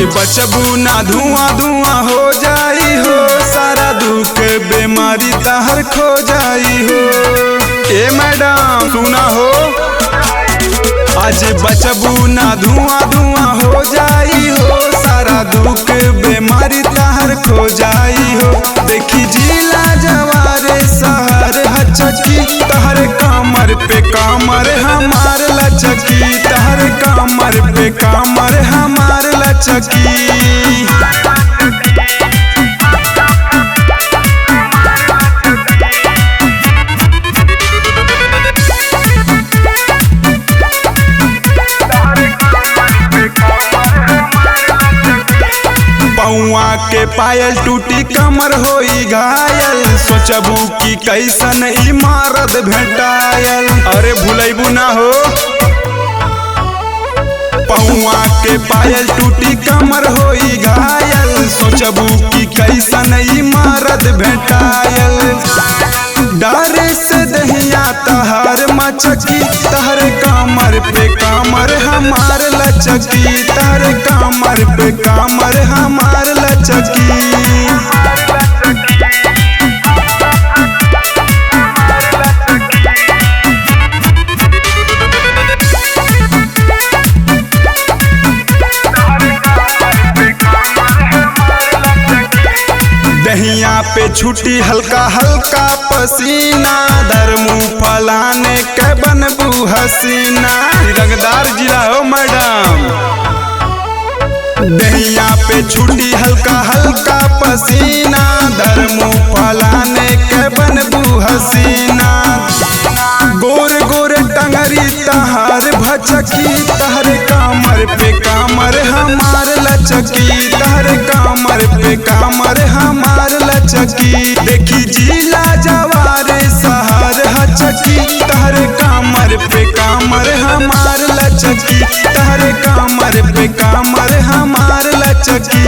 बचबू ना धुआं धुआं हो जाई हो, सारा दुख बीमारी तहर खो जाई हो। ए मैडम सुना हो, आज बचबू ना धुआं धुआं हो जाई हो, सारा दुख बीमारी तहर खो जाई हो। देखी जिला जवारे शहर हचकी, तहर कमर पे कमर हमार लचकी, तहर कमर पे कमर हमार लचकी। पौआ के पायल टूटी कमर होई घायल, सोचबू की कैसन इमारत भेटायल। अरे भूलैबू ना हो, पौआ के पायल टूटी कमर होई घायल, सोचबू की कैसन इमारत भेटायल। डर से दहिया तहर मचकी, तहर कमर पे कमर हमार लचकी, तहर कमर पे कमर हमार लचकी। दहिया पे छुटी हल्का हल्का पसीना, दर मुँह फलाने के बनबू हसीना। रंगदार जिला हो मैडम, दहिया पे छुटी हल्का हल्का पसीना, दर मुँह फलाने के बनबू हसीना। गोर गोर टंगरी तहार भचकी, तहर कमर पे कमर हमार लचकी, तहर कमर पे कमर हमार लचकी। देखी जिला जवारे शहर हचकी, तहर कमर पे कमर हमार लचकी, तहर कमर पे कमर हमार लचकी।